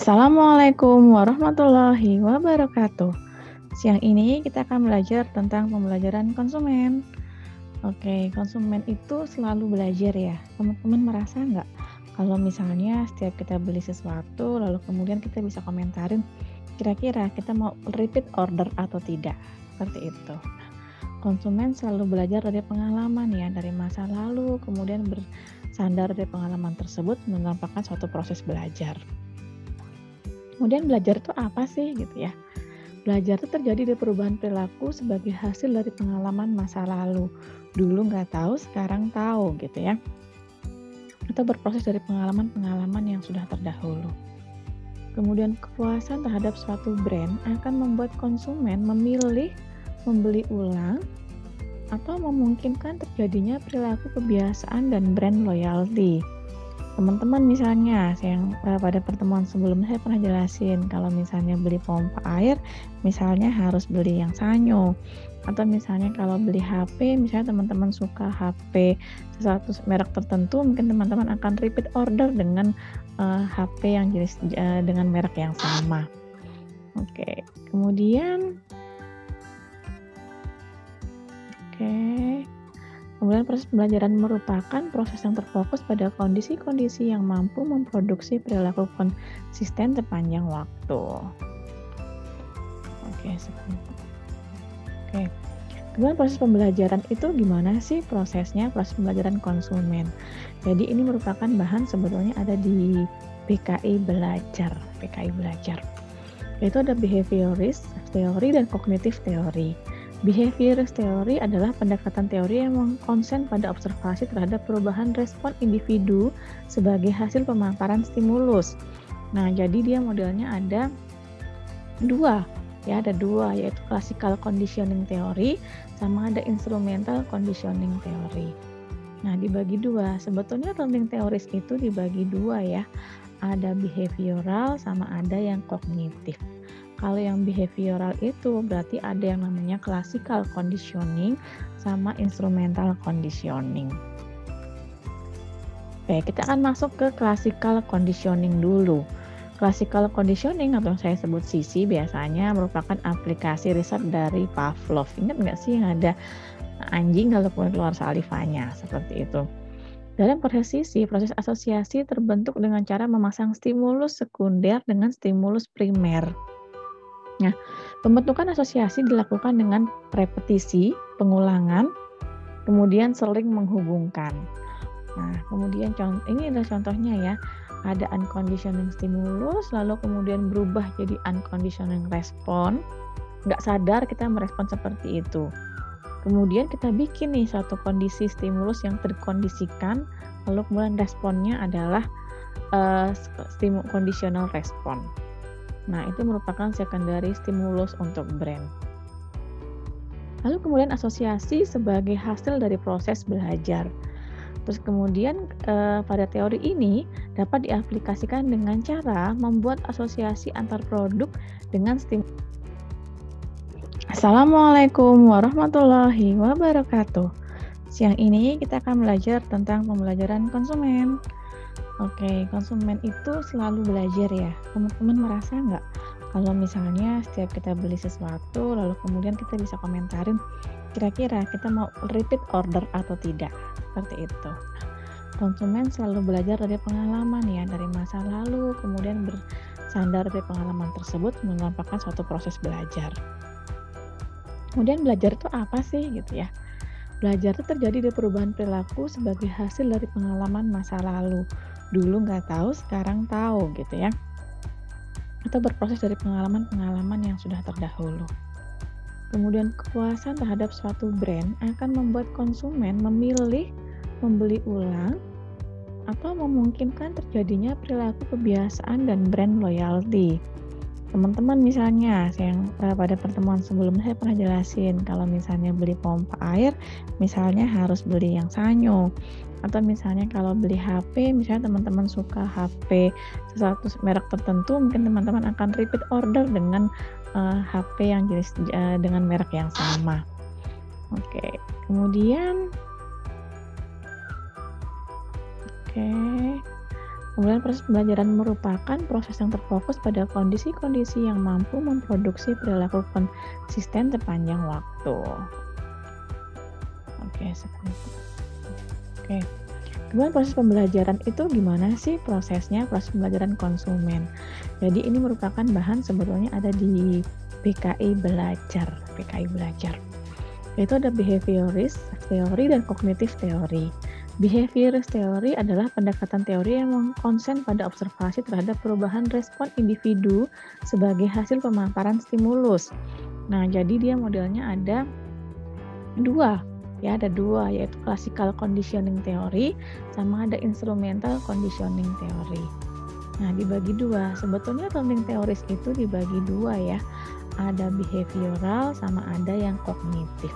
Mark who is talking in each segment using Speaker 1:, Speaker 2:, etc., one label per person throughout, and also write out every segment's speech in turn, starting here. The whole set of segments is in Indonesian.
Speaker 1: Assalamualaikum warahmatullahi wabarakatuh. Siang ini kita akan belajar tentang pembelajaran konsumen. Oke, konsumen itu selalu belajar ya. Teman-teman merasa nggak kalau misalnya setiap kita beli sesuatu, lalu kemudian kita bisa komentarin kira-kira kita mau repeat order atau tidak? Seperti itu. Konsumen selalu belajar dari pengalaman ya, dari masa lalu, kemudian bersandar dari pengalaman tersebut merupakan suatu proses belajar. Kemudian belajar itu apa sih gitu ya? Belajar itu terjadi dari perubahan perilaku sebagai hasil dari pengalaman masa lalu. Dulu nggak tahu, sekarang tahu gitu ya. Atau berproses dari pengalaman-pengalaman yang sudah terdahulu. Kemudian kepuasan terhadap suatu brand akan membuat konsumen memilih membeli ulang atau memungkinkan terjadinya perilaku kebiasaan dan brand loyalty. Teman-teman misalnya, pada pertemuan sebelumnya saya pernah jelasin kalau misalnya beli pompa air, misalnya harus beli yang Sanyo. Atau misalnya kalau beli HP, misalnya teman-teman suka HP sesuatu merek tertentu, mungkin teman-teman akan repeat order dengan HP yang jenis dengan merek yang sama. Oke, kemudian Kemudian proses pembelajaran merupakan proses yang terfokus pada kondisi-kondisi yang mampu memproduksi perilaku konsisten sepanjang waktu. Oke. Kemudian proses pembelajaran itu gimana sih prosesnya? Proses pembelajaran konsumen. Jadi ini merupakan bahan sebetulnya ada di PKI Belajar. Yaitu ada behaviorist theory dan cognitive theory. Behaviorist theory adalah pendekatan teori yang mengkonsen pada observasi terhadap perubahan respon individu sebagai hasil pemaparan stimulus. Nah, jadi dia modelnya ada dua, yaitu classical conditioning theory sama ada instrumental conditioning theory. Nah, dibagi dua. Sebetulnya learning theories itu dibagi dua ya. Ada behavioral sama ada yang kognitif. Kalau yang behavioral itu berarti ada yang namanya classical conditioning sama instrumental conditioning. Oke, kita akan masuk ke classical conditioning dulu. Classical conditioning atau yang saya sebut CC biasanya merupakan aplikasi riset dari Pavlov. Ingat nggak sih yang ada anjing kalau keluar salivanya, seperti itu. Dalam proses CC, proses asosiasi terbentuk dengan cara memasang stimulus sekunder dengan stimulus primer. Nah, pembentukan asosiasi dilakukan dengan repetisi, pengulangan, kemudian saling menghubungkan. Nah, kemudian ini adalah contohnya ya. Ada unconditioning stimulus, lalu kemudian berubah jadi unconditioning respon. Nggak sadar kita merespon seperti itu. Kemudian kita bikin nih suatu kondisi stimulus yang terkondisikan, lalu kemudian responnya adalah conditional respon. Nah, itu merupakan secondary stimulus untuk brand. Lalu kemudian asosiasi sebagai hasil dari proses belajar. Terus kemudian pada teori ini dapat diaplikasikan dengan cara membuat asosiasi antar produk dengan stimulus. Assalamualaikum warahmatullahi wabarakatuh. Siang ini kita akan belajar tentang pembelajaran konsumen. Oke, konsumen itu selalu belajar ya. Teman-teman merasa nggak kalau misalnya setiap kita beli sesuatu, lalu kemudian kita bisa komentarin kira-kira kita mau repeat order atau tidak? Seperti itu. Konsumen selalu belajar dari pengalaman ya, dari masa lalu, kemudian bersandar dari pengalaman tersebut merupakan suatu proses belajar. Kemudian belajar itu apa sih gitu ya? Belajar itu terjadi dari perubahan perilaku sebagai hasil dari pengalaman masa lalu. Dulu nggak tahu, sekarang tahu gitu ya. Atau berproses dari pengalaman-pengalaman yang sudah terdahulu. Kemudian kepuasan terhadap suatu brand akan membuat konsumen memilih membeli ulang atau memungkinkan terjadinya perilaku kebiasaan dan brand loyalty. Teman-teman misalnya, pada pertemuan sebelumnya saya pernah jelasin kalau misalnya beli pompa air, misalnya harus beli yang Sanyo. Atau misalnya kalau beli HP, misalnya teman-teman suka HP sesuatu merek tertentu, mungkin teman-teman akan repeat order dengan HP yang jenis dengan merek yang sama. Oke, kemudian Kemudian proses pembelajaran merupakan proses yang terfokus pada kondisi-kondisi yang mampu memproduksi perilaku konsisten sepanjang waktu. Oke, seperti itu. Oke. Kemudian proses pembelajaran itu gimana sih prosesnya, proses pembelajaran konsumen. Jadi ini merupakan bahan sebetulnya ada di PKI Belajar. Yaitu ada behaviorist teori dan kognitif teori. Behaviorist teori adalah pendekatan teori yang mengkonsen pada observasi terhadap perubahan respon individu sebagai hasil pemaparan stimulus. Nah, jadi dia modelnya ada dua, yaitu classical conditioning theory sama ada instrumental conditioning theory. Nah, dibagi dua. Sebetulnya learning theories itu dibagi dua ya. Ada behavioral sama ada yang kognitif.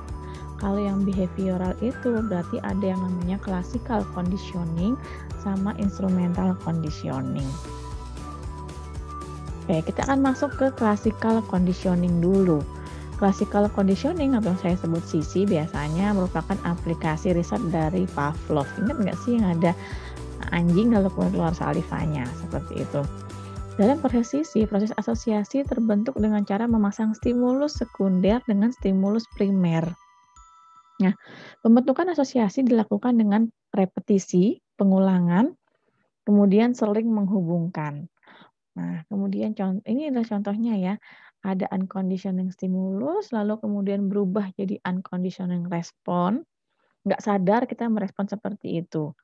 Speaker 1: Kalau yang behavioral itu berarti ada yang namanya classical conditioning sama instrumental conditioning. Oke, kita akan masuk ke classical conditioning dulu. Classical conditioning atau yang saya sebut CC biasanya merupakan aplikasi riset dari Pavlov. Ingat nggak sih yang ada anjing lalu keluar salivanya, seperti itu. Dalam proses CC, proses asosiasi terbentuk dengan cara memasang stimulus sekunder dengan stimulus primer. Nah, pembentukan asosiasi dilakukan dengan repetisi, pengulangan, kemudian seling menghubungkan. Nah, kemudian ini adalah contohnya ya. Ada unconditioning stimulus, lalu kemudian berubah jadi unconditioning respon. Nggak sadar kita merespon seperti itu.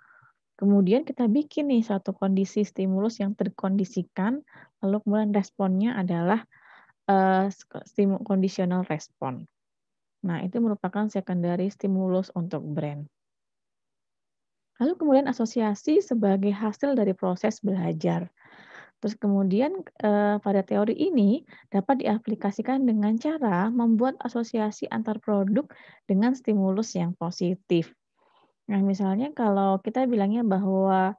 Speaker 1: Kemudian kita bikin nih satu kondisi stimulus yang terkondisikan, lalu kemudian responnya adalah conditional respon. Nah, itu merupakan secondary stimulus untuk brain. Lalu kemudian asosiasi sebagai hasil dari proses belajar. Terus kemudian pada teori ini dapat diaplikasikan dengan cara membuat asosiasi antar produk dengan stimulus yang positif. Nah, misalnya kalau kita bilangnya bahwa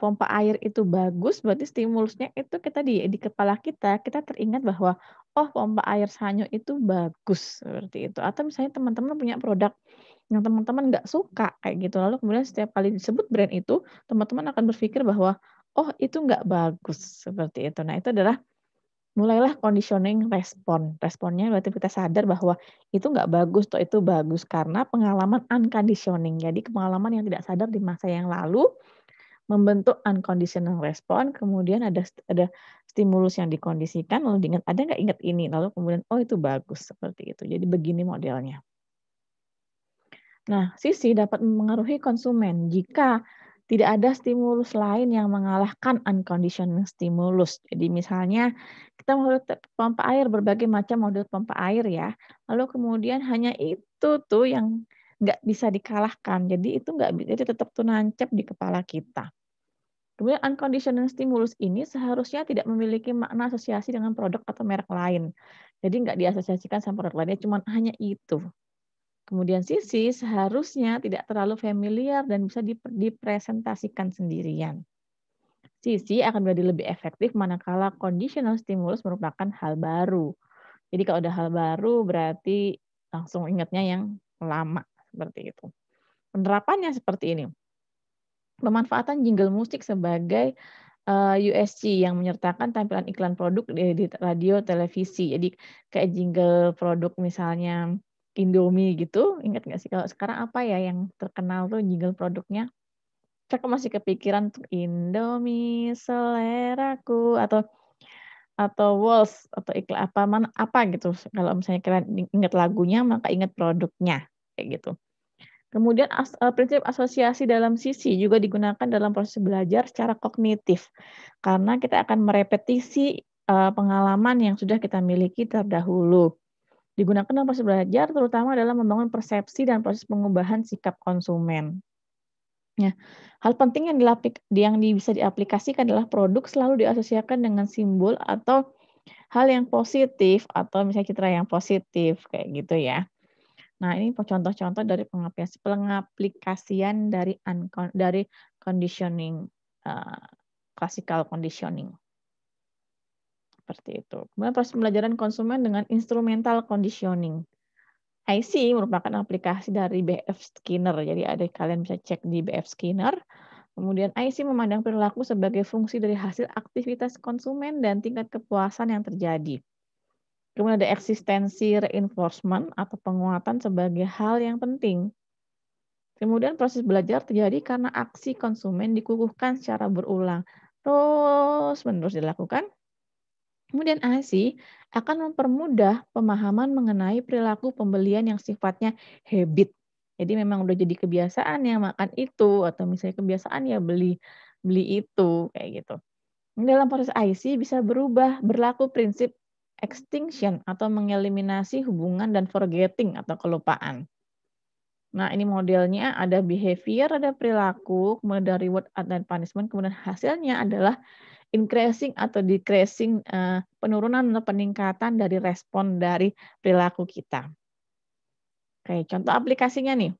Speaker 1: pompa air itu bagus, berarti stimulusnya itu kita di kepala kita teringat bahwa, oh pompa air Sanyo itu bagus, seperti itu. Atau misalnya teman-teman punya produk yang teman-teman nggak suka, kayak gitu. Lalu kemudian setiap kali disebut brand itu, teman-teman akan berpikir bahwa, oh itu nggak bagus, seperti itu. Nah, itu adalah mulailah conditioning respon. Responnya berarti kita sadar bahwa itu nggak bagus, toh itu bagus. Karena pengalaman unconditioning. Jadi pengalaman yang tidak sadar di masa yang lalu, membentuk unconditional respon, kemudian ada stimulus yang dikondisikan, lalu diingat, ada nggak ingat ini, lalu kemudian, oh itu bagus, seperti itu. Jadi begini modelnya. Nah, sisi dapat mempengaruhi konsumen jika tidak ada stimulus lain yang mengalahkan unconditional stimulus. Jadi misalnya kita mau pompa air, berbagai macam model pompa air ya, lalu kemudian hanya itu tuh yang nggak bisa dikalahkan. Jadi itu nggak, jadi tetap tuh nancep di kepala kita. Kemudian unconditional stimulus ini seharusnya tidak memiliki makna asosiasi dengan produk atau merek lain. Jadi nggak diasosiasikan sama produk lainnya, cuma hanya itu. Kemudian sisi seharusnya tidak terlalu familiar dan bisa dipresentasikan sendirian. Sisi akan menjadi lebih efektif manakala conditional stimulus merupakan hal baru. Jadi kalau ada hal baru berarti langsung ingatnya yang lama, seperti itu. Penerapannya seperti ini. Pemanfaatan jingle musik sebagai USC yang menyertakan tampilan iklan produk di radio, televisi. Jadi kayak jingle produk misalnya Indomie gitu, ingat nggak sih kalau sekarang apa ya yang terkenal tuh jingle produknya? Saya masih kepikiran tuh Indomie seleraku atau Walls atau iklan apa gitu. Kalau misalnya kalian ingat lagunya maka ingat produknya, kayak gitu. Kemudian prinsip asosiasi dalam sisi juga digunakan dalam proses belajar secara kognitif, karena kita akan merepetisi pengalaman yang sudah kita miliki terdahulu. Digunakan dalam proses belajar terutama dalam membangun persepsi dan proses pengubahan sikap konsumen. Nah, hal penting yang bisa diaplikasikan adalah produk selalu diasosiasikan dengan simbol atau hal yang positif atau misalnya citra yang positif, kayak gitu ya. Nah, ini contoh-contoh dari pengaplikasian dari conditioning, classical conditioning. Seperti itu. Kemudian proses pembelajaran konsumen dengan instrumental conditioning. IC merupakan aplikasi dari B.F. Skinner. Jadi kalian bisa cek di B.F. Skinner. Kemudian IC memandang perilaku sebagai fungsi dari hasil aktivitas konsumen dan tingkat kepuasan yang terjadi. Kemudian ada eksistensi reinforcement atau penguatan sebagai hal yang penting. Kemudian proses belajar terjadi karena aksi konsumen dikukuhkan secara berulang, terus menerus dilakukan. Kemudian ASI akan mempermudah pemahaman mengenai perilaku pembelian yang sifatnya habit. Jadi memang udah jadi kebiasaan ya makan itu atau misalnya kebiasaan ya beli beli itu kayak gitu. Dalam proses IC bisa berubah berlaku prinsip extinction atau mengeliminasi hubungan dan forgetting atau kelupaan. Nah, ini modelnya ada behavior, ada perilaku, kemudian ada reward dan punishment, kemudian hasilnya adalah increasing atau decreasing, penurunan atau peningkatan dari respon dari perilaku kita. Oke, contoh aplikasinya nih.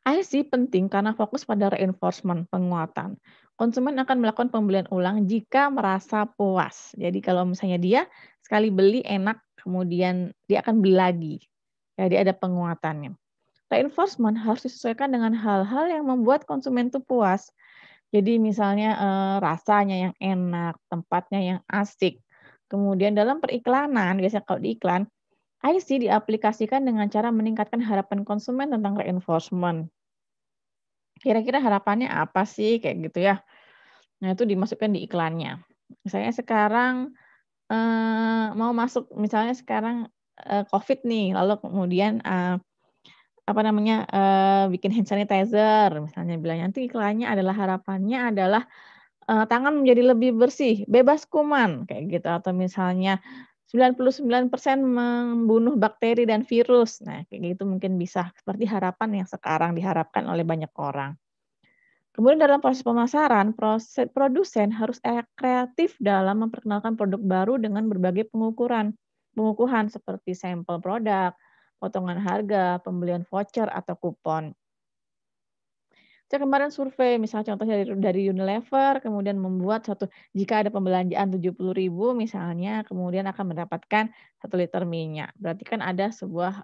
Speaker 1: IC penting karena fokus pada reinforcement, penguatan. Konsumen akan melakukan pembelian ulang jika merasa puas. Jadi kalau misalnya dia sekali beli enak, kemudian dia akan beli lagi. Jadi ada penguatannya. Reinforcement harus disesuaikan dengan hal-hal yang membuat konsumen itu puas. Jadi misalnya, rasanya yang enak, tempatnya yang asik. Kemudian dalam periklanan, biasanya kalau di iklan, IC diaplikasikan dengan cara meningkatkan harapan konsumen tentang reinforcement. Kira-kira harapannya apa sih? Kayak gitu ya. Nah, itu dimasukkan di iklannya. Misalnya sekarang, mau masuk misalnya sekarang, Covid nih, lalu kemudian, apa namanya, bikin hand sanitizer misalnya bilang, nanti iklannya adalah harapannya adalah, tangan menjadi lebih bersih, bebas kuman, kayak gitu. Atau misalnya 99% membunuh bakteri dan virus. Nah, kayak gitu mungkin bisa seperti harapan yang sekarang diharapkan oleh banyak orang. Kemudian dalam proses pemasaran, produsen harus kreatif dalam memperkenalkan produk baru dengan berbagai pengukuhan seperti sampel produk, potongan harga, pembelian voucher atau kupon. Saya kemarin survei, misalnya contohnya dari Unilever, kemudian membuat jika ada pembelanjaan 70.000 misalnya, kemudian akan mendapatkan 1 liter minyak. Berarti kan ada sebuah,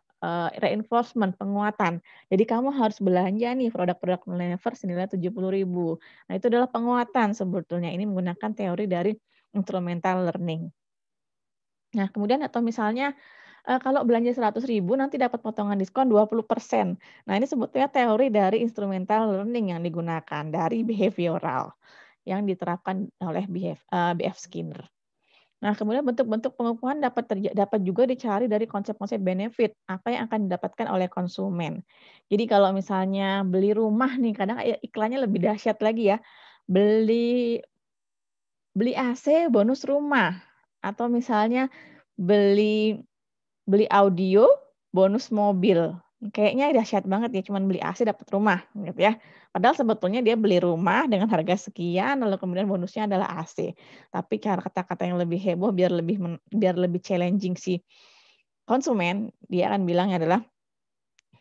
Speaker 1: reinforcement, penguatan. Jadi kamu harus belanja nih produk-produk Unilever senilai 70.000. Nah, itu adalah penguatan sebetulnya, ini menggunakan teori dari instrumental learning. Nah, kemudian atau misalnya, kalau belanja 100.000 nanti dapat potongan diskon 20%. Nah, ini sebetulnya teori dari instrumental learning yang digunakan dari behavioral yang diterapkan oleh B.F. Skinner. Nah, kemudian bentuk-bentuk pengukuhan dapat juga dicari dari konsep-konsep benefit, apa yang akan didapatkan oleh konsumen. Jadi kalau misalnya beli rumah nih, kadang iklannya lebih dahsyat lagi ya, beli beli AC bonus rumah, atau misalnya beli beli audio, bonus mobil. Kayaknya dahsyat banget ya, cuman beli AC dapat rumah, gitu ya. Padahal sebetulnya dia beli rumah dengan harga sekian, lalu kemudian bonusnya adalah AC. Tapi cara kata-kata yang lebih heboh biar lebih challenging si konsumen, dia akan bilangnya adalah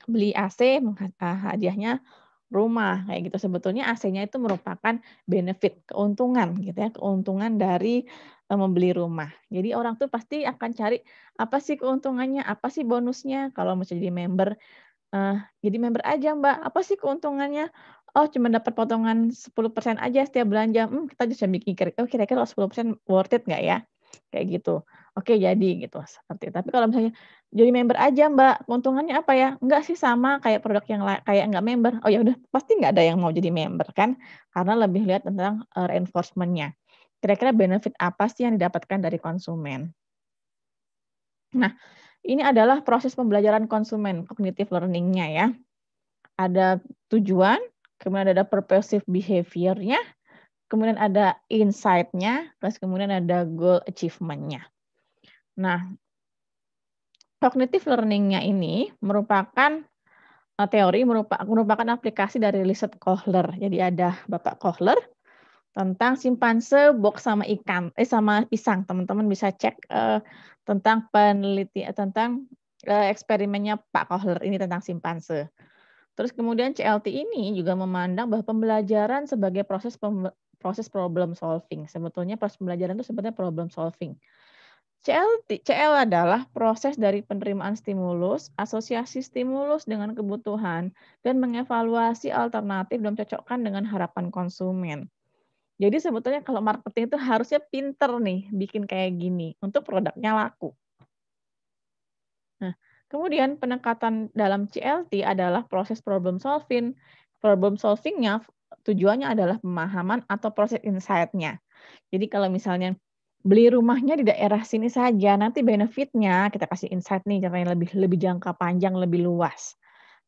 Speaker 1: beli AC hadiahnya rumah, kayak gitu. Sebetulnya AC-nya itu merupakan benefit, keuntungan gitu ya, keuntungan dari, membeli rumah. Jadi orang tuh pasti akan cari, apa sih keuntungannya, apa sih bonusnya, kalau mau jadi member, "Jadi member aja Mbak, apa sih keuntungannya?" "Oh cuma dapat potongan 10% aja setiap belanja." Kita bisa mikir, "Oh kira-kira kalau 10% worth it nggak ya?" Kayak gitu. "Oke jadi," gitu, seperti itu. Tapi kalau misalnya, "Jadi member aja Mbak, keuntungannya apa ya?" "Enggak sih sama kayak produk yang kayak nggak member." Oh ya udah, pasti nggak ada yang mau jadi member kan, karena lebih lihat tentang, reinforcement-nya. Kira-kira benefit apa sih yang didapatkan dari konsumen. Nah, ini adalah proses pembelajaran konsumen, cognitive learning-nya ya. Ada tujuan, kemudian ada purposive behavior-nya, kemudian ada insight-nya, terus kemudian ada goal achievement-nya. Nah, cognitive learning-nya ini merupakan, teori merupakan aplikasi dari riset Kohler. Jadi ada Bapak Kohler tentang simpanse, box sama pisang. Teman-teman bisa cek, tentang tentang, eksperimennya Pak Kohler ini tentang simpanse. Terus kemudian CLT ini juga memandang bahwa pembelajaran sebagai proses problem solving. Sebetulnya proses pembelajaran itu sebenarnya problem solving. CL adalah proses dari penerimaan stimulus, asosiasi stimulus dengan kebutuhan, dan mengevaluasi alternatif dan cocokkan dengan harapan konsumen. Jadi sebetulnya kalau marketing itu harusnya pinter nih bikin kayak gini untuk produknya laku. Nah, kemudian pendekatan dalam CLT adalah proses problem solving. Problem solving-nya tujuannya adalah pemahaman atau proses insight-nya. Jadi kalau misalnya beli rumahnya di daerah sini saja, nanti benefit-nya kita kasih insight nih caranya lebih lebih jangka panjang, lebih luas.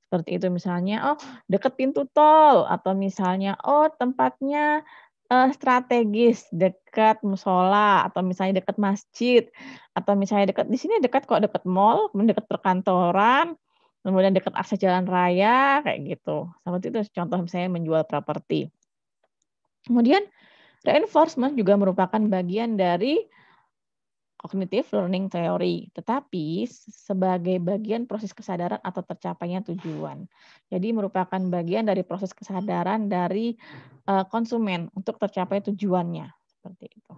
Speaker 1: Seperti itu misalnya, oh deket pintu tol atau misalnya, oh tempatnya, strategis, dekat musola atau misalnya dekat masjid atau misalnya dekat di sini dekat kok, dekat mall, kemudian dekat perkantoran, kemudian dekat akses jalan raya, kayak gitu. Seperti itu contoh misalnya menjual properti. Kemudian reinforcement juga merupakan bagian dari cognitive learning theory, tetapi sebagai bagian proses kesadaran atau tercapainya tujuan. Jadi merupakan bagian dari proses kesadaran dari konsumen untuk tercapai tujuannya, seperti itu.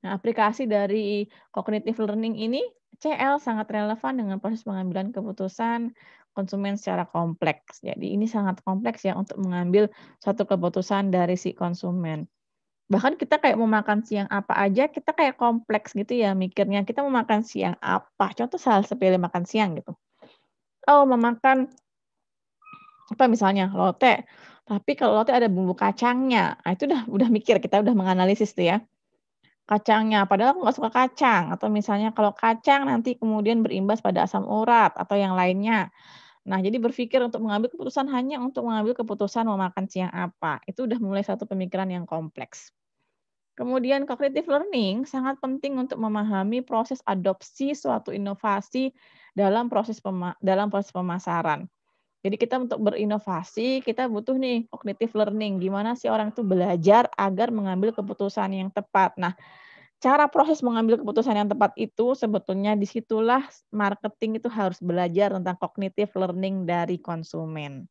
Speaker 1: Nah, aplikasi dari cognitive learning ini, CL sangat relevan dengan proses pengambilan keputusan konsumen secara kompleks. Jadi ini sangat kompleks ya untuk mengambil suatu keputusan dari si konsumen. Bahkan kita kayak mau makan siang apa aja, kita kayak kompleks gitu ya mikirnya, kita mau makan siang apa, contoh hal sepele makan siang gitu. Oh mau makan, apa misalnya, lote, tapi kalau lote ada bumbu kacangnya, nah itu udah mikir, kita udah menganalisis tuh ya, kacangnya, padahal aku nggak suka kacang, atau misalnya kalau kacang nanti kemudian berimbas pada asam urat atau yang lainnya. Nah jadi berpikir untuk mengambil keputusan hanya untuk mengambil keputusan mau makan siang apa, itu udah mulai satu pemikiran yang kompleks. Kemudian cognitive learning sangat penting untuk memahami proses adopsi suatu inovasi dalam proses pemasaran. Jadi kita untuk berinovasi, kita butuh nih cognitive learning, gimana sih orang itu belajar agar mengambil keputusan yang tepat. Nah, cara proses mengambil keputusan yang tepat itu sebetulnya disitulah marketing itu harus belajar tentang cognitive learning dari konsumen.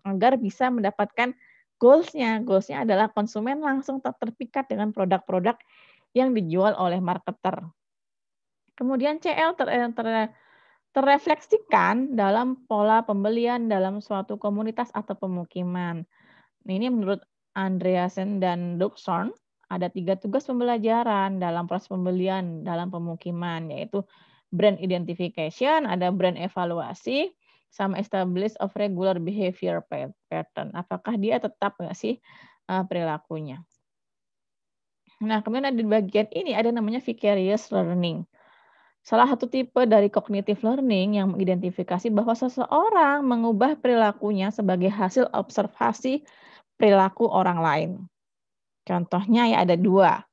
Speaker 1: Agar bisa mendapatkan goals-nya. Goals-nya adalah konsumen langsung terpikat dengan produk-produk yang dijual oleh marketer. Kemudian CL terrefleksikan dalam pola pembelian dalam suatu komunitas atau pemukiman. Nah, ini menurut Andreasen dan Duxorn, ada 3 tugas pembelajaran dalam proses pembelian dalam pemukiman, yaitu brand identification, ada brand evaluasi, sama establish of regular behavior pattern. Apakah dia tetap nggak sih perilakunya. Nah, kemudian ada di bagian ini ada namanya vicarious learning. Salah satu tipe dari cognitive learning yang mengidentifikasi bahwa seseorang mengubah perilakunya sebagai hasil observasi perilaku orang lain. Contohnya ya ada 2.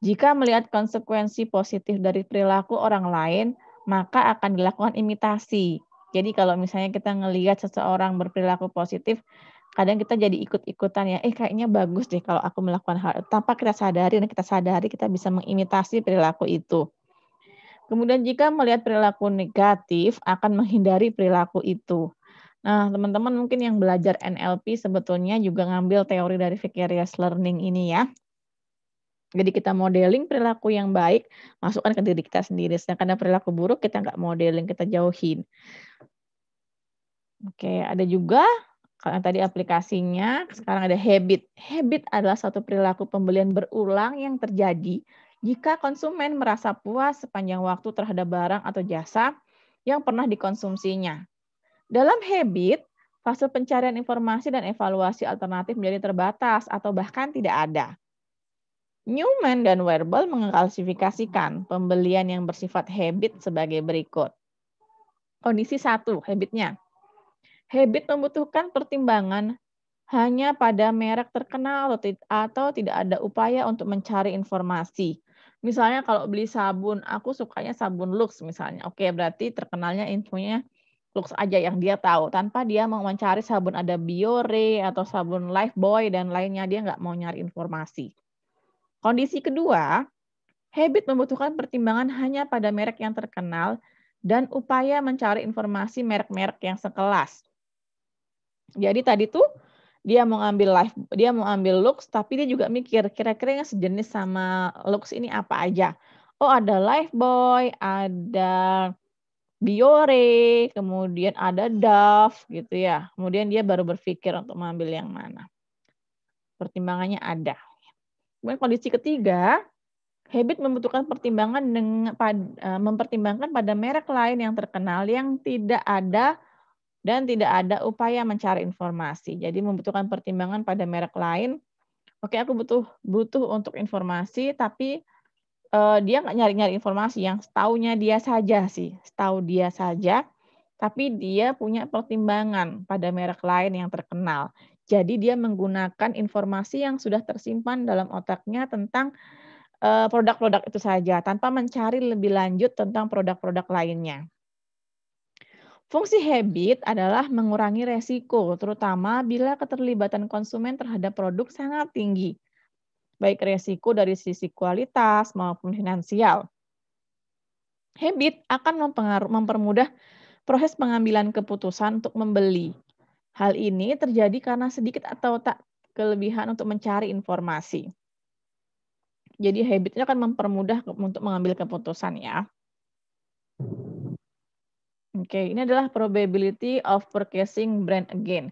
Speaker 1: Jika melihat konsekuensi positif dari perilaku orang lain, maka akan dilakukan imitasi. Jadi kalau misalnya kita ngelihat seseorang berperilaku positif, kadang kita jadi ikut-ikutan ya, kayaknya bagus deh kalau aku melakukan hal tanpa kita sadari dan kita sadari kita bisa mengimitasi perilaku itu. Kemudian jika melihat perilaku negatif, akan menghindari perilaku itu. Nah, teman-teman mungkin yang belajar NLP sebetulnya juga ngambil teori dari vicarious learning ini ya. Jadi kita modeling perilaku yang baik, masukkan ke diri kita sendiri. Sedangkan perilaku buruk kita nggak modeling, kita jauhin. Oke, ada juga kalau tadi aplikasinya, sekarang ada habit. Habit adalah satu perilaku pembelian berulang yang terjadi jika konsumen merasa puas sepanjang waktu terhadap barang atau jasa yang pernah dikonsumsinya. Dalam habit, fase pencarian informasi dan evaluasi alternatif menjadi terbatas atau bahkan tidak ada. Newman dan Werbel mengklasifikasikan pembelian yang bersifat habit sebagai berikut. Kondisi 1, habitnya. Habit membutuhkan pertimbangan hanya pada merek terkenal atau tidak ada upaya untuk mencari informasi. Misalnya kalau beli sabun, aku sukanya sabun Lux misalnya. Oke, berarti terkenalnya infonya Lux aja yang dia tahu. Tanpa dia mau mencari sabun ada Biore atau sabun Lifebuoy dan lainnya, dia nggak mau nyari informasi. Kondisi kedua, habit membutuhkan pertimbangan hanya pada merek yang terkenal dan upaya mencari informasi merek-merek yang sekelas. Jadi tadi tuh dia mau ambil Lux, tapi dia juga mikir kira-kira yang sejenis sama Lux ini apa aja. oh ada Lifebuoy, ada Biore, kemudian ada Dove gitu ya. Kemudian dia baru berpikir untuk mengambil yang mana. Pertimbangannya ada. Kemudian kondisi ketiga, habit membutuhkan pertimbangan mempertimbangkan pada merek lain yang terkenal yang tidak ada dan tidak ada upaya mencari informasi. Jadi membutuhkan pertimbangan pada merek lain. Oke, aku butuh untuk informasi, tapi dia nggak nyari-nyari informasi, yang setaunya dia saja sih, setahu dia saja, tapi dia punya pertimbangan pada merek lain yang terkenal. Jadi dia menggunakan informasi yang sudah tersimpan dalam otaknya tentang, produk-produk itu saja, tanpa mencari lebih lanjut tentang produk-produk lainnya. Fungsi habit adalah mengurangi resiko, terutama bila keterlibatan konsumen terhadap produk sangat tinggi, baik resiko dari sisi kualitas maupun finansial. Habit akan mempermudah proses pengambilan keputusan untuk membeli. Hal ini terjadi karena sedikit atau tak kelebihan untuk mencari informasi. Jadi habitnya akan mempermudah untuk mengambil keputusan ya. Oke, ini adalah probability of purchasing brand again.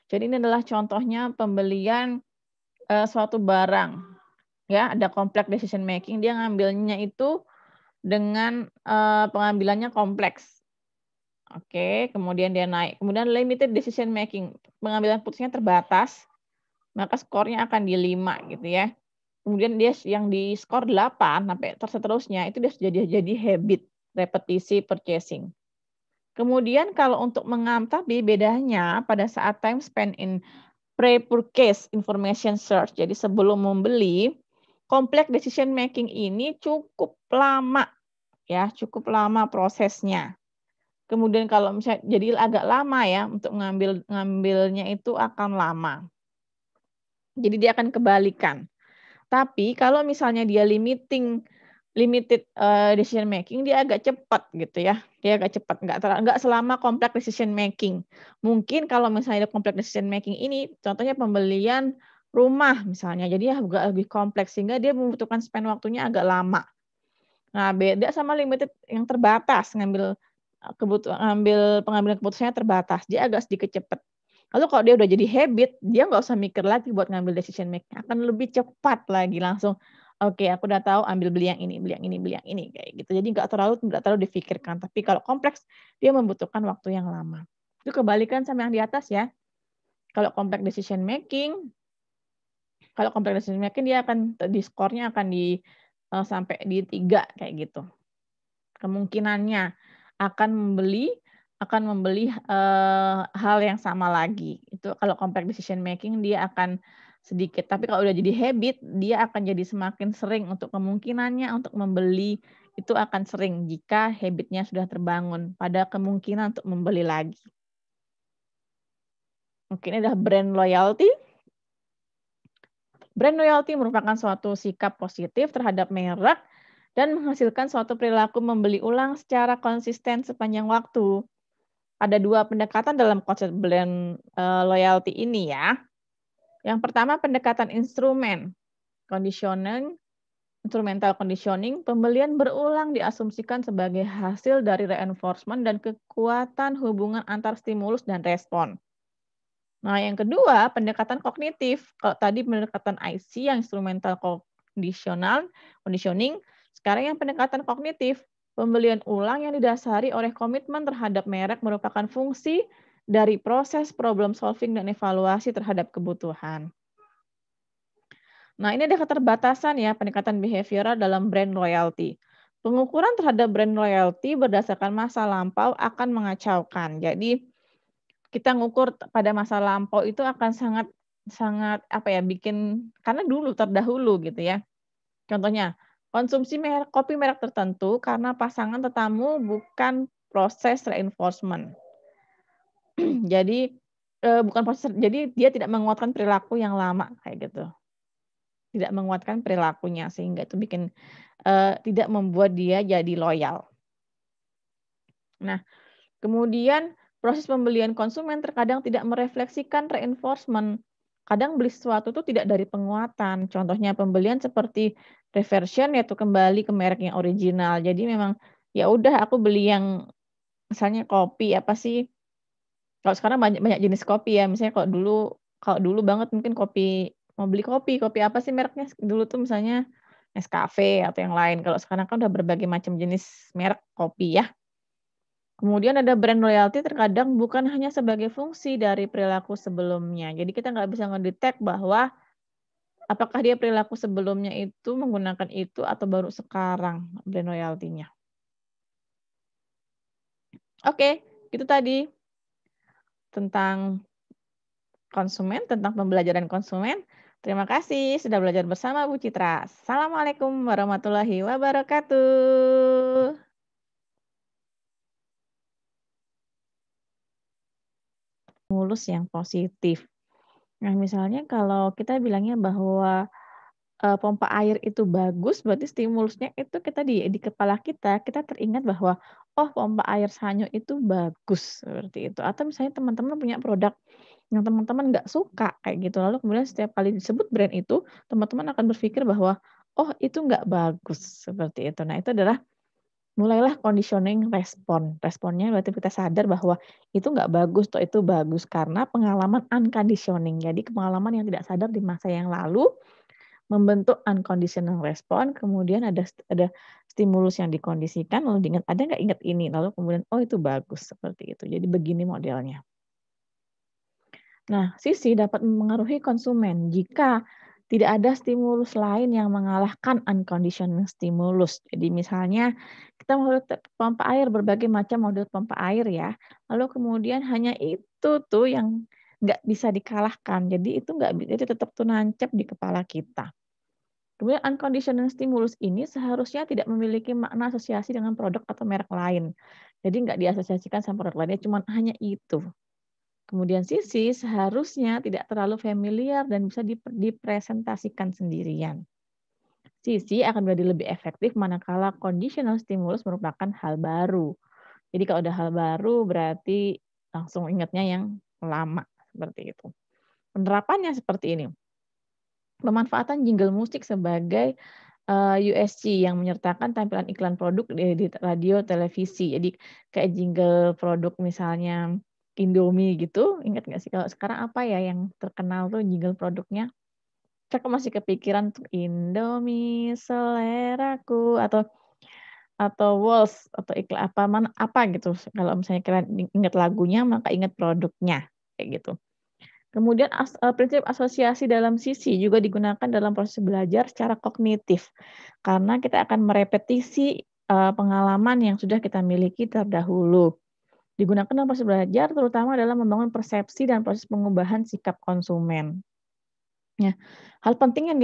Speaker 1: Jadi ini adalah contohnya pembelian suatu barang, ya. Ada complex decision making. Dia ngambilnya itu dengan pengambilannya kompleks. Oke, kemudian dia naik. Kemudian limited decision making, pengambilan putusnya terbatas, maka skornya akan di 5 gitu ya. Kemudian dia yang di skor 8 sampai seterusnya itu dia jadi habit, repetisi purchasing. Kemudian kalau untuk tapi bedanya pada saat time spent in pre-purchase information search, jadi sebelum membeli, complex decision making ini cukup lama ya, cukup lama prosesnya. Kemudian kalau misalnya jadi agak lama ya untuk ngambilnya itu akan lama. Jadi dia akan kebalikan. Tapi kalau misalnya dia limited decision making, dia agak cepat gitu ya. Dia agak cepat, nggak selama complex decision making. Mungkin kalau misalnya ada complex decision making ini, contohnya pembelian rumah misalnya, jadi agak lebih kompleks sehingga dia membutuhkan spend waktunya agak lama. Nah, beda sama limited yang terbatas, pengambilan keputusannya terbatas, dia agak sedikit cepat. Lalu kalau dia udah jadi habit, dia nggak usah mikir lagi buat ngambil decision making, akan lebih cepat lagi langsung, "Oke, aku udah tahu beli yang ini beli yang ini beli yang ini," kayak gitu. Jadi nggak terlalu difikirkan, tapi kalau kompleks, dia membutuhkan waktu yang lama. Itu kebalikan sama yang di atas ya. Kalau complex decision making dia akan skornya akan sampai di 3 kayak gitu. Kemungkinannya akan membeli hal yang sama lagi. Itu kalau complex decision making dia akan sedikit, tapi kalau udah jadi habit, dia akan jadi semakin sering untuk kemungkinannya untuk membeli itu akan sering jika habitnya sudah terbangun pada kemungkinan untuk membeli lagi. Oke, ini adalah brand loyalty. Brand loyalty merupakan suatu sikap positif terhadap merek dan menghasilkan suatu perilaku membeli ulang secara konsisten sepanjang waktu. Ada 2 pendekatan dalam konsep brand loyalty ini ya. Yang pertama pendekatan instrumental conditioning, pembelian berulang diasumsikan sebagai hasil dari reinforcement dan kekuatan hubungan antar stimulus dan respon. Nah, yang kedua, pendekatan kognitif. Kalau tadi pendekatan IC yang instrumental conditioning, sekarang yang pendekatan kognitif. Pembelian ulang yang didasari oleh komitmen terhadap merek merupakan fungsi dari proses problem solving dan evaluasi terhadap kebutuhan. Nah, ini ada keterbatasan ya pendekatan behavioral dalam brand loyalty. Pengukuran terhadap brand loyalty berdasarkan masa lampau akan mengacaukan. Jadi kita ngukur pada masa lampau itu akan sangat bikin karena terdahulu gitu ya. Contohnya, konsumsi kopi merek tertentu karena pasangan tetamu bukan proses reinforcement. Jadi bukan proses, jadi dia tidak menguatkan perilaku yang lama kayak gitu. Tidak menguatkan perilakunya sehingga itu bikin tidak membuat dia jadi loyal. Nah, kemudian proses pembelian konsumen terkadang tidak merefleksikan reinforcement. Kadang beli sesuatu itu tidak dari penguatan. Contohnya pembelian seperti Reversion yaitu kembali ke merek yang original. Jadi memang ya udah aku beli yang misalnya kopi apa sih, kalau sekarang banyak banyak jenis kopi ya, misalnya kalau dulu banget mungkin mau beli kopi, kopi apa sih mereknya dulu tuh misalnya Nescafe atau yang lain, kalau sekarang kan udah berbagai macam jenis merek kopi ya. Kemudian ada brand loyalty terkadang bukan hanya sebagai fungsi dari perilaku sebelumnya. Jadi kita nggak bisa ngedetect bahwa apakah dia perilaku sebelumnya itu menggunakan itu atau baru sekarang brand loyalty-nya. Oke, itu tadi tentang konsumen, tentang pembelajaran konsumen. Terima kasih sudah belajar bersama Bu Citra. Assalamualaikum warahmatullahi wabarakatuh. Mulus yang positif. Nah, misalnya kalau kita bilangnya bahwa pompa air itu bagus, berarti stimulusnya itu kita di kepala kita teringat bahwa, "Oh, pompa air Sanyo itu bagus," seperti itu. Atau misalnya teman-teman punya produk yang teman-teman nggak suka, kayak gitu, lalu kemudian setiap kali disebut brand itu, teman-teman akan berpikir bahwa, "Oh, itu nggak bagus," seperti itu. Nah, itu adalah mulailah conditioning respon. Responnya berarti kita sadar bahwa itu nggak bagus atau itu bagus, karena pengalaman unconditioning. Jadi pengalaman yang tidak sadar di masa yang lalu membentuk unconditional respon, kemudian ada stimulus yang dikondisikan, lalu diingat, "Ada nggak ingat ini?" Lalu kemudian, "Oh itu bagus," seperti itu. Jadi begini modelnya. Nah, sisi dapat mempengaruhi konsumen jika tidak ada stimulus lain yang mengalahkan unconditional stimulus. Jadi misalnya kita mau pompa air, berbagai macam model pompa air ya, lalu kemudian hanya itu tuh yang nggak bisa dikalahkan. Jadi itu nggak jadi tetap tuh nancep di kepala kita. Kemudian unconditional stimulus ini seharusnya tidak memiliki makna asosiasi dengan produk atau merek lain. Jadi nggak diasosiasikan sama produk lainnya, cuma hanya itu. Kemudian sisi seharusnya tidak terlalu familiar dan bisa dipresentasikan sendirian. Sisi akan menjadi lebih efektif manakala conditional stimulus merupakan hal baru. Jadi kalau ada hal baru berarti langsung ingatnya yang lama, seperti itu. Penerapannya seperti ini. Pemanfaatan jingle musik sebagai USC yang menyertakan tampilan iklan produk di radio, televisi. Jadi kayak jingle produk misalnya Indomie gitu, ingat nggak sih kalau sekarang apa ya yang terkenal tuh jingle produknya? Kakak masih kepikiran tuh Indomie seleraku atau Walls atau iklan apa gitu. Kalau misalnya kalian ingat lagunya maka ingat produknya, kayak gitu. Kemudian prinsip asosiasi dalam sisi juga digunakan dalam proses belajar secara kognitif, karena kita akan merepetisi, pengalaman yang sudah kita miliki terdahulu. Digunakan dalam proses belajar terutama dalam membangun persepsi dan proses pengubahan sikap konsumen. Nah, hal penting yang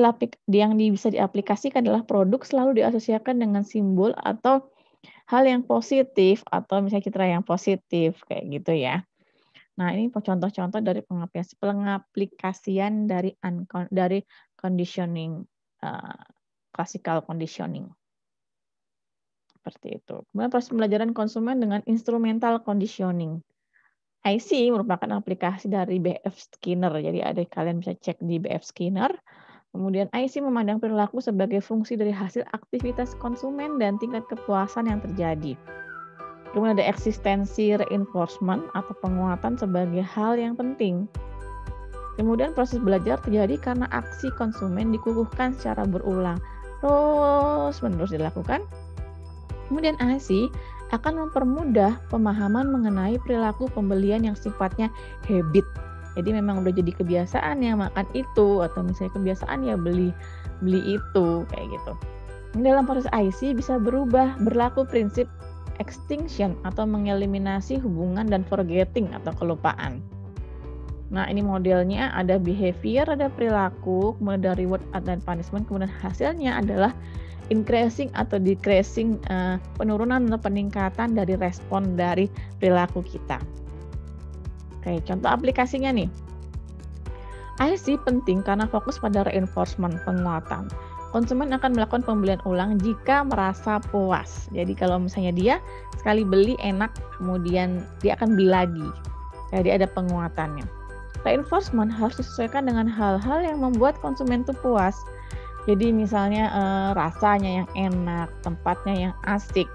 Speaker 1: bisa diaplikasikan adalah produk selalu diasosiasikan dengan simbol atau hal yang positif atau misalnya citra yang positif, kayak gitu ya. Nah, ini contoh-contoh dari pengaplikasian dari conditioning, classical conditioning. Seperti itu. Kemudian proses pembelajaran konsumen dengan instrumental conditioning. IC merupakan aplikasi dari B.F. Skinner. Jadi kalian bisa cek di B.F. Skinner. Kemudian IC memandang perilaku sebagai fungsi dari hasil aktivitas konsumen dan tingkat kepuasan yang terjadi. Kemudian ada eksistensi reinforcement atau penguatan sebagai hal yang penting. Kemudian proses belajar terjadi karena aksi konsumen dikukuhkan secara berulang, terus menerus dilakukan. Kemudian IC akan mempermudah pemahaman mengenai perilaku pembelian yang sifatnya habit. Jadi memang udah jadi kebiasaan ya makan itu, atau misalnya kebiasaan ya beli itu, kayak gitu. Dalam proses IC bisa berlaku prinsip extinction atau mengeliminasi hubungan dan forgetting atau kelupaan. Nah, ini modelnya ada behavior, ada perilaku, kemudian ada reward dan punishment, kemudian hasilnya adalah increasing atau decreasing, penurunan atau peningkatan dari respon dari perilaku kita. Oke, contoh aplikasinya nih. IC penting karena fokus pada reinforcement, penguatan. Konsumen akan melakukan pembelian ulang jika merasa puas. Jadi kalau misalnya dia sekali beli enak, kemudian dia akan beli lagi. Jadi ada penguatannya. Reinforcement harus disesuaikan dengan hal-hal yang membuat konsumen itu puas. Jadi misalnya rasanya yang enak, tempatnya yang asik.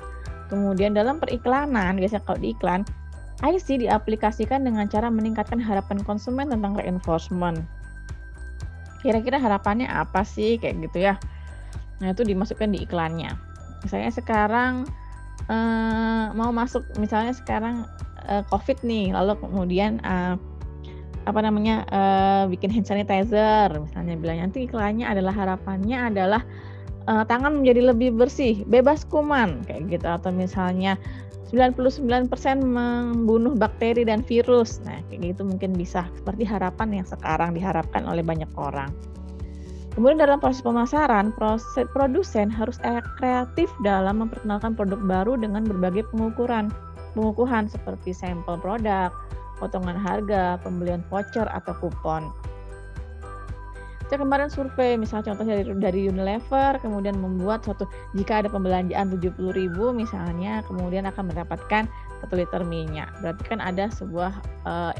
Speaker 1: Kemudian dalam periklanan, biasanya kalau di iklan, IC diaplikasikan dengan cara meningkatkan harapan konsumen tentang reinforcement. Kira-kira harapannya apa sih kayak gitu ya? Nah, itu dimasukkan di iklannya. Misalnya sekarang mau masuk, misalnya sekarang COVID nih, lalu kemudian bikin hand sanitizer, misalnya bilang nanti iklannya adalah harapannya adalah tangan menjadi lebih bersih, bebas kuman kayak gitu, atau misalnya 99% membunuh bakteri dan virus. Nah, kayak gitu mungkin bisa seperti harapan yang sekarang diharapkan oleh banyak orang. Kemudian dalam proses pemasaran, produsen harus kreatif dalam memperkenalkan produk baru dengan berbagai pengukuhan seperti sampel produk, potongan harga, pembelian voucher atau kupon. Saya kemarin survei, misalnya contohnya dari Unilever, kemudian membuat jika ada pembelanjaan 70.000 misalnya, kemudian akan mendapatkan 1 liter minyak. Berarti kan ada sebuah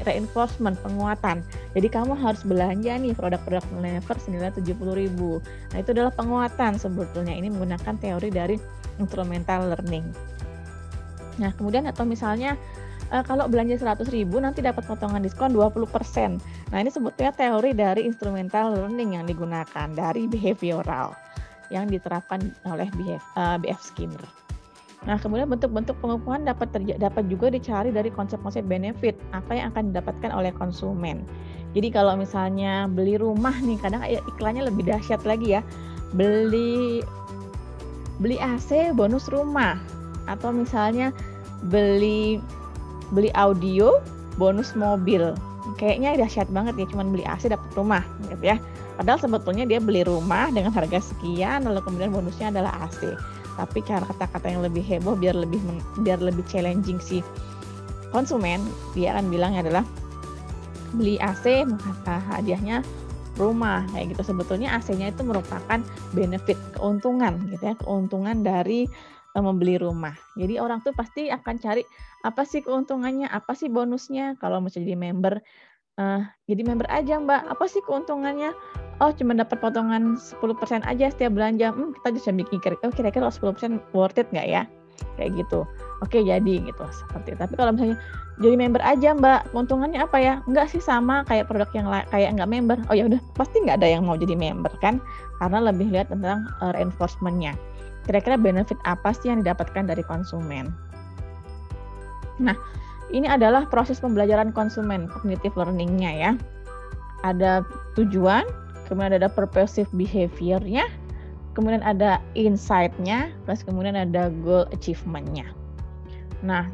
Speaker 1: reinforcement, penguatan. Jadi kamu harus belanja nih produk-produk Unilever senilai 70.000. Nah, itu adalah penguatan sebetulnya. Ini menggunakan teori dari instrumental learning. Nah, kemudian atau misalnya kalau belanja 100.000 nanti dapat potongan diskon 20%. Nah, ini sebetulnya teori dari instrumental learning yang digunakan dari behavioral yang diterapkan oleh B.F. Skinner. Nah, kemudian bentuk-bentuk pengukuhan dapat juga dicari dari konsep-konsep benefit, apa yang akan didapatkan oleh konsumen. Jadi kalau misalnya beli rumah nih, kadang iklannya lebih dahsyat lagi ya. Beli AC bonus rumah, atau misalnya beli audio bonus mobil. Kayaknya dahsyat banget ya, cuman beli AC dapat rumah gitu ya. Padahal sebetulnya dia beli rumah dengan harga sekian, lalu kemudian bonusnya adalah AC. Tapi cara kata-kata yang lebih heboh biar lebih challenging si konsumen, dia akan bilangnya adalah beli AC hadiahnya rumah kayak gitu. Sebetulnya AC-nya itu merupakan benefit, keuntungan gitu ya, keuntungan dari membeli rumah. Jadi orang tuh pasti akan cari apa sih keuntungannya, apa sih bonusnya. Kalau mau jadi member, jadi member aja Mbak, apa sih keuntungannya? Oh, cuma dapat potongan 10% aja setiap belanja. Kita bisa bikin kira-kira 10% worth it nggak ya? Kayak gitu. Oke, jadi gitu seperti itu. Tapi kalau misalnya jadi member aja Mbak, keuntungannya apa ya? Enggak sih, sama kayak produk yang kayak nggak member. Oh ya udah, pasti nggak ada yang mau jadi member kan? Karena lebih lihat tentang reinforcement-nya. Kira-kira benefit apa sih yang didapatkan dari konsumen? Nah, ini adalah proses pembelajaran konsumen, cognitive learning-nya ya. Ada tujuan, kemudian ada purposive behavior-nya, kemudian ada insight-nya, plus kemudian ada goal achievement-nya. Nah,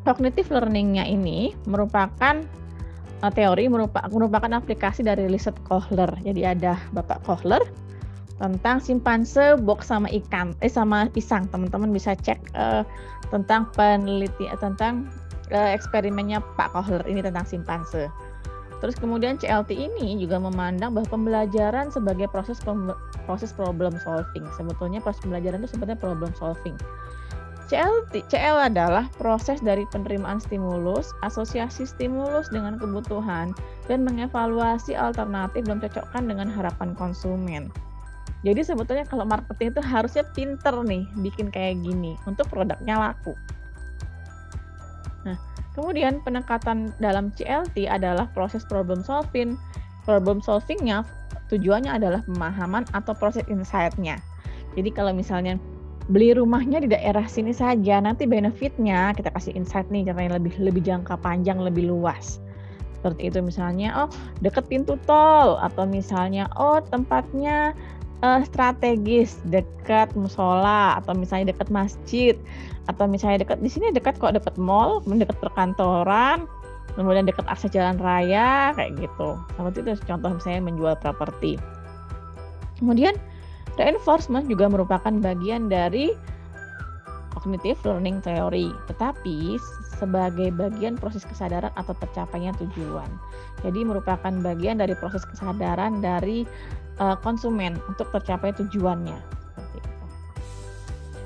Speaker 1: cognitive learning-nya ini merupakan teori, merupakan aplikasi dari riset Kohler. Jadi ada Bapak Kohler tentang simpanse, box sama sama pisang. Teman-teman bisa cek tentang penelitian tentang eksperimennya Pak Kohler ini tentang simpanse. Terus kemudian CLT ini juga memandang bahwa pembelajaran sebagai proses problem solving. Sebetulnya proses pembelajaran itu sebenarnya problem solving. CL adalah proses dari penerimaan stimulus, asosiasi stimulus dengan kebutuhan, dan mengevaluasi alternatif dan cocokkan dengan harapan konsumen. Jadi sebetulnya kalau marketing itu harusnya pinter nih bikin kayak gini untuk produknya laku. Nah, kemudian pendekatan dalam CLT adalah proses problem solving. Problem solvingnya tujuannya adalah pemahaman atau proses insight-nya. Jadi kalau misalnya beli rumahnya di daerah sini saja, nanti benefitnya kita kasih insight nih caranya lebih jangka panjang, lebih luas. Seperti itu misalnya, deket pintu tol, atau misalnya tempatnya strategis, dekat musola, atau misalnya dekat masjid, atau misalnya dekat di sini dekat mall, dekat perkantoran, kemudian dekat akses jalan raya kayak gitu. Seperti itu contoh misalnya menjual properti. Kemudian reinforcement juga merupakan bagian dari cognitive learning theory, tetapi sebagai bagian proses kesadaran atau tercapainya tujuan. Jadi merupakan bagian dari proses kesadaran dari konsumen untuk tercapai tujuannya. Seperti itu.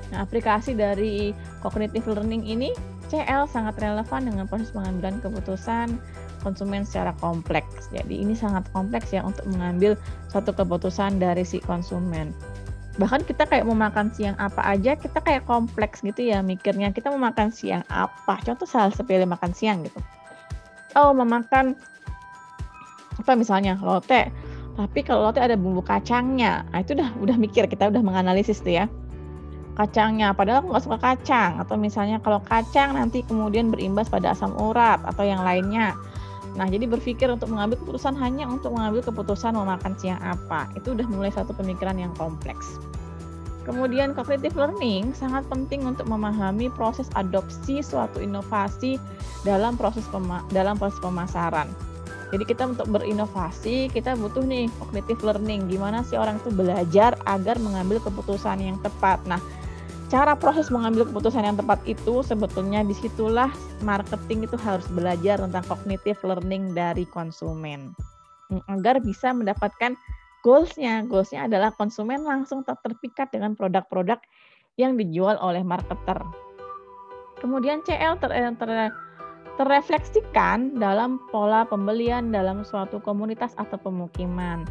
Speaker 1: Nah, aplikasi dari cognitive learning ini CL sangat relevan dengan proses pengambilan keputusan konsumen secara kompleks. Jadi ini sangat kompleks ya untuk mengambil suatu keputusan dari si konsumen. Bahkan kita kayak mau makan siang apa aja, kita kayak kompleks gitu ya mikirnya. Kita mau makan siang apa? Contoh hal sepele makan siang gitu. Oh, mau makan apa misalnya lote. Tapi kalau lote ada bumbu kacangnya. Nah, itu udah mikir, kita udah menganalisis tuh ya. Kacangnya, padahal aku nggak suka kacang. Atau misalnya kalau kacang nanti kemudian berimbas pada asam urat atau yang lainnya. Nah, jadi berpikir untuk mengambil keputusan hanya untuk mengambil keputusan mau makan siang apa. Itu udah mulai satu pemikiran yang kompleks. Kemudian cognitive learning sangat penting untuk memahami proses adopsi suatu inovasi dalam proses pemasaran. Jadi kita untuk berinovasi, kita butuh nih cognitive learning. Gimana sih orang itu belajar agar mengambil keputusan yang tepat. Nah, cara proses mengambil keputusan yang tepat itu sebetulnya disitulah marketing itu harus belajar tentang cognitive learning dari konsumen agar bisa mendapatkan goals-nya. Goals-nya adalah konsumen langsung terpikat dengan produk-produk yang dijual oleh marketer. Kemudian CL terrefleksikan dalam pola pembelian dalam suatu komunitas atau pemukiman.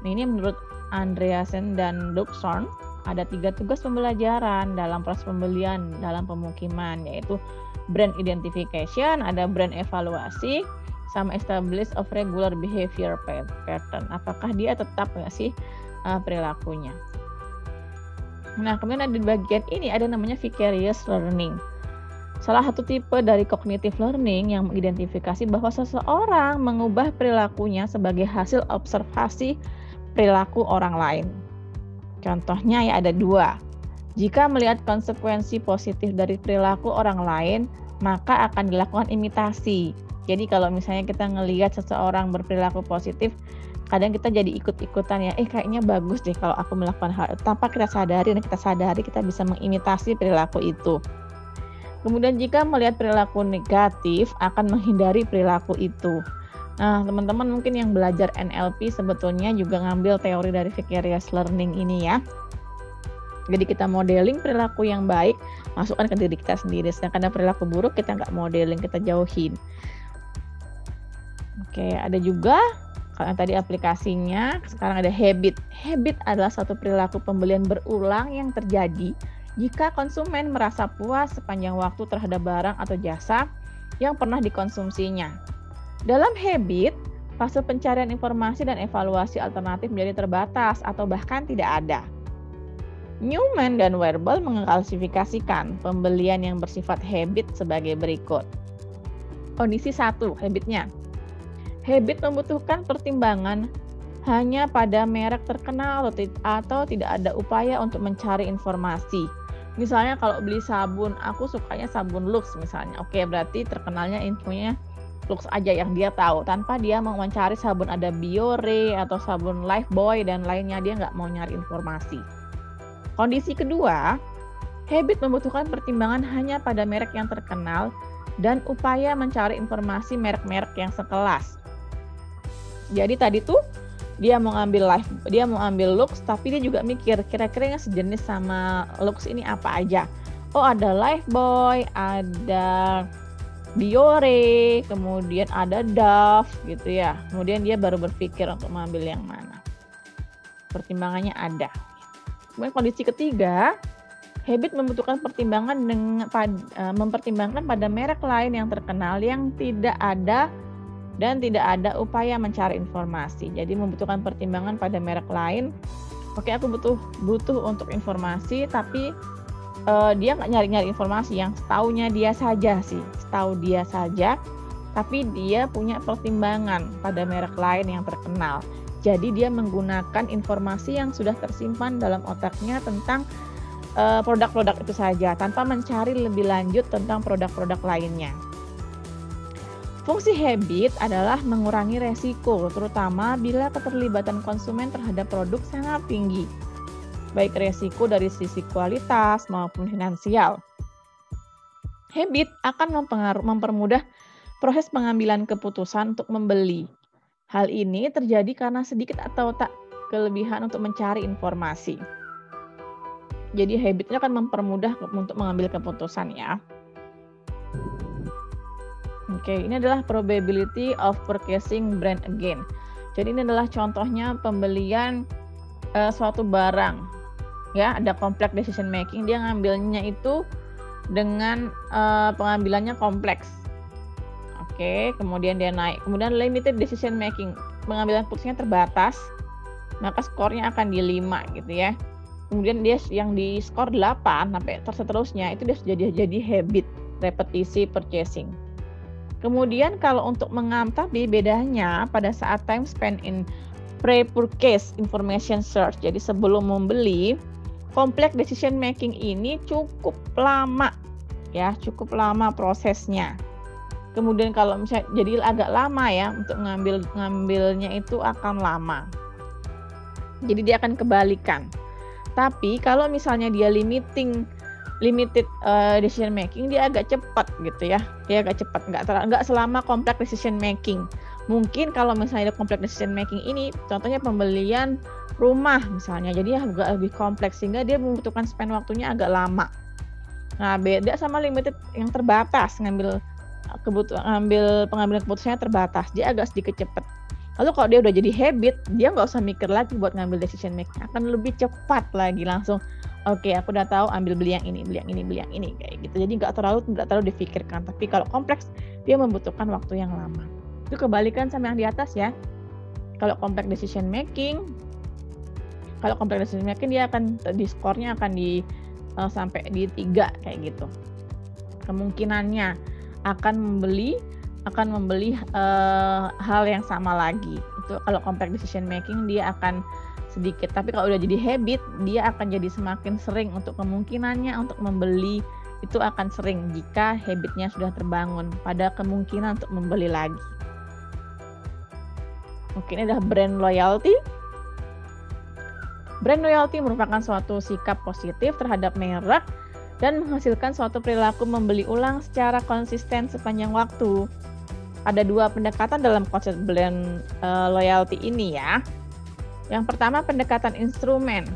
Speaker 1: Ini menurut Andreasen dan Luxorn, ada 3 tugas pembelajaran dalam proses pembelian dalam pemukiman, yaitu brand identification, ada brand evaluasi, sama establish of regular behavior pattern. Apakah dia tetap nggak sih perilakunya? Nah, kemudian ada di bagian ini ada namanya vicarious learning. Salah satu tipe dari cognitive learning yang mengidentifikasi bahwa seseorang mengubah perilakunya sebagai hasil observasi perilaku orang lain. Contohnya ya ada 2. Jika melihat konsekuensi positif dari perilaku orang lain, maka akan dilakukan imitasi. Jadi kalau misalnya kita ngelihat seseorang berperilaku positif, kadang kita jadi ikut-ikutan ya, kayaknya bagus deh kalau aku melakukan hal itu. Tanpa kita sadari dan kita sadari kita bisa mengimitasi perilaku itu. Kemudian jika melihat perilaku negatif, akan menghindari perilaku itu. Nah, teman-teman mungkin yang belajar NLP sebetulnya juga ngambil teori dari vicarious learning ini ya. Jadi kita modeling perilaku yang baik, masukkan ke diri kita sendiri. Sedangkan perilaku buruk kita nggak modeling, kita jauhin. Oke, ada juga kalau tadi aplikasinya, sekarang ada habit. Habit adalah satu perilaku pembelian berulang yang terjadi jika konsumen merasa puas sepanjang waktu terhadap barang atau jasa yang pernah dikonsumsinya. Dalam habit, fase pencarian informasi dan evaluasi alternatif menjadi terbatas atau bahkan tidak ada. Newman dan Werbel mengklasifikasikan pembelian yang bersifat habit sebagai berikut. Kondisi 1, habitnya. Habit membutuhkan pertimbangan hanya pada merek terkenal atau tidak ada upaya untuk mencari informasi. Misalnya kalau beli sabun, aku sukanya sabun Lux misalnya. Oke, berarti terkenalnya infonya Lux aja yang dia tahu, tanpa dia mau mencari sabun ada Biore atau sabun Lifebuoy dan lainnya, dia nggak mau nyari informasi. Kondisi kedua, habit membutuhkan pertimbangan hanya pada merek yang terkenal dan upaya mencari informasi merek-merek yang sekelas. Jadi tadi tuh dia mau ambil Lux, tapi dia juga mikir kira-kira yang sejenis sama Lux ini apa aja. Oh, ada Lifebuoy, ada Biore, kemudian ada Dove gitu ya. Kemudian dia baru berpikir untuk mengambil yang mana. Pertimbangannya ada. Kemudian kondisi ketiga, habit membutuhkan pertimbangan mempertimbangkan pada merek lain yang terkenal yang tidak ada upaya mencari informasi. Jadi membutuhkan pertimbangan pada merek lain. Oke, aku butuh untuk informasi, tapi dia nggak nyari-nyari informasi, yang setaunya dia saja sih, tapi dia punya pertimbangan pada merek lain yang terkenal. Jadi dia menggunakan informasi yang sudah tersimpan dalam otaknya tentang produk-produk itu saja, tanpa mencari lebih lanjut tentang produk-produk lainnya. Fungsi habit adalah mengurangi resiko, terutama bila keterlibatan konsumen terhadap produk sangat tinggi, baik resiko dari sisi kualitas maupun finansial. Habit akan mempermudah proses pengambilan keputusan untuk membeli. Hal ini terjadi karena sedikit atau tak kelebihan untuk mencari informasi. Jadi habitnya akan mempermudah untuk mengambil keputusan ya. Oke, ini adalah probability of purchasing brand again. Jadi ini adalah contohnya pembelian suatu barang. Ya, ada complex decision making. Dia ngambilnya itu dengan pengambilannya kompleks. Oke, kemudian dia naik. Kemudian limited decision making, pengambilan putusnya terbatas, maka skornya akan di 5 gitu ya. Kemudian dia yang di skor 8 sampai seterusnya itu dia sudah jadi habit, repetisi purchasing. Kemudian kalau untuk tapi bedanya pada saat time spent in pre-purchase information search, jadi sebelum membeli, complex decision making ini cukup lama ya, cukup lama prosesnya. Kemudian kalau misalnya jadi agak lama ya, untuk ngambilnya itu akan lama. Jadi dia akan kebalikan. Tapi kalau misalnya dia limited decision making, dia agak cepat gitu ya. Dia agak cepat, nggak selama complex decision making. Mungkin kalau misalnya ada complex decision making ini, contohnya pembelian rumah misalnya, jadi agak lebih kompleks sehingga dia membutuhkan spend waktunya agak lama. Nah, beda sama limited yang terbatas, ngambil pengambilan keputusannya terbatas, dia agak sedikit cepat. Lalu kalau dia udah jadi habit, dia nggak usah mikir lagi buat ngambil decision making, akan lebih cepat lagi, langsung oke, aku udah tahu, ambil beli yang ini kayak gitu. Jadi nggak terlalu difikirkan. Tapi kalau kompleks, dia membutuhkan waktu yang lama. Itu kebalikan sama yang di atas ya. Kalau complex decision making dia akan di skornya akan sampai di 3 kayak gitu. Kemungkinannya akan membeli hal yang sama lagi. Itu kalau complex decision making dia akan sedikit, tapi kalau udah jadi habit, dia akan jadi semakin sering. Untuk kemungkinannya untuk membeli itu akan sering jika habitnya sudah terbangun pada kemungkinan untuk membeli lagi. Oke, ini adalah brand loyalty. Brand loyalty merupakan suatu sikap positif terhadap merek dan menghasilkan suatu perilaku membeli ulang secara konsisten sepanjang waktu. Ada 2 pendekatan dalam konsep brand loyalty ini ya. Yang pertama, pendekatan instrumental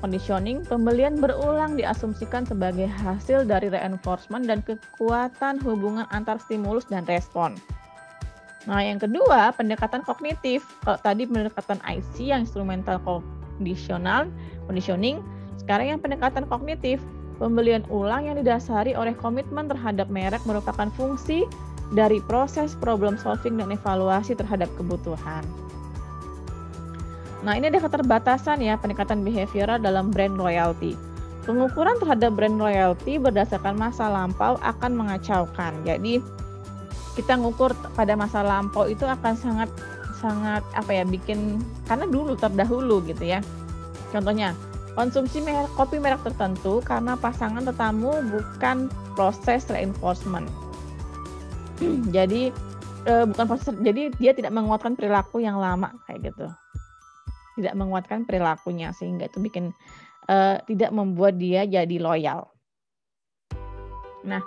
Speaker 1: conditioning, pembelian berulang diasumsikan sebagai hasil dari reinforcement dan kekuatan hubungan antar stimulus dan respon. Nah, yang kedua, pendekatan kognitif. Kalau tadi pendekatan IC yang instrumental conditioning, sekarang yang pendekatan kognitif, pembelian ulang yang didasari oleh komitmen terhadap merek merupakan fungsi dari proses problem solving dan evaluasi terhadap kebutuhan. Nah, ini ada keterbatasan ya pendekatan behavioral dalam brand loyalty. Pengukuran terhadap brand loyalty berdasarkan masa lampau akan mengacaukan. Jadi kita ngukur pada masa lampau itu akan sangat bikin, karena terdahulu gitu ya. Contohnya, konsumsi kopi merek tertentu karena pasangan tetamu bukan proses reinforcement. Jadi jadi dia tidak menguatkan perilaku yang lama kayak gitu. Tidak menguatkan perilakunya sehingga itu bikin tidak membuat dia jadi loyal. Nah,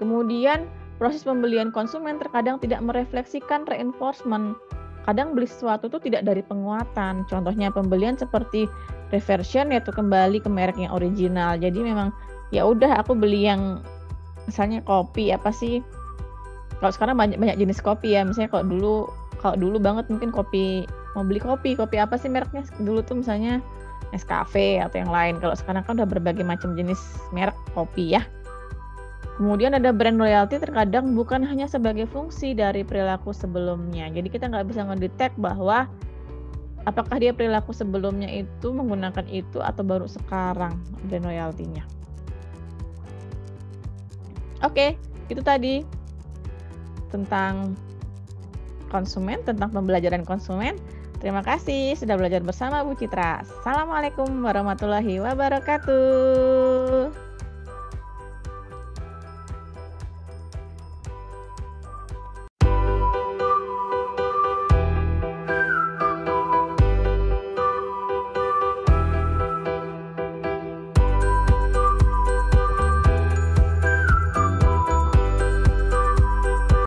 Speaker 1: kemudian proses pembelian konsumen terkadang tidak merefleksikan reinforcement. Kadang beli sesuatu itu tidak dari penguatan. Contohnya pembelian seperti reversion, yaitu kembali ke merek yang original. Jadi memang ya udah aku beli yang misalnya kopi apa sih? Kalau sekarang banyak jenis kopi ya. Misalnya kalau dulu banget mungkin mau beli kopi apa sih mereknya? Dulu tuh misalnya Nescafe atau yang lain. Kalau sekarang kan udah berbagai macam jenis merek kopi ya. Kemudian ada brand loyalty terkadang bukan hanya sebagai fungsi dari perilaku sebelumnya. Jadi kita nggak bisa ngedetect bahwa apakah dia perilaku sebelumnya itu menggunakan itu atau baru sekarang brand loyalty-nya. Oke, itu tadi tentang konsumen, tentang pembelajaran konsumen. Terima kasih sudah belajar bersama Bu Citra. Assalamualaikum warahmatullahi wabarakatuh.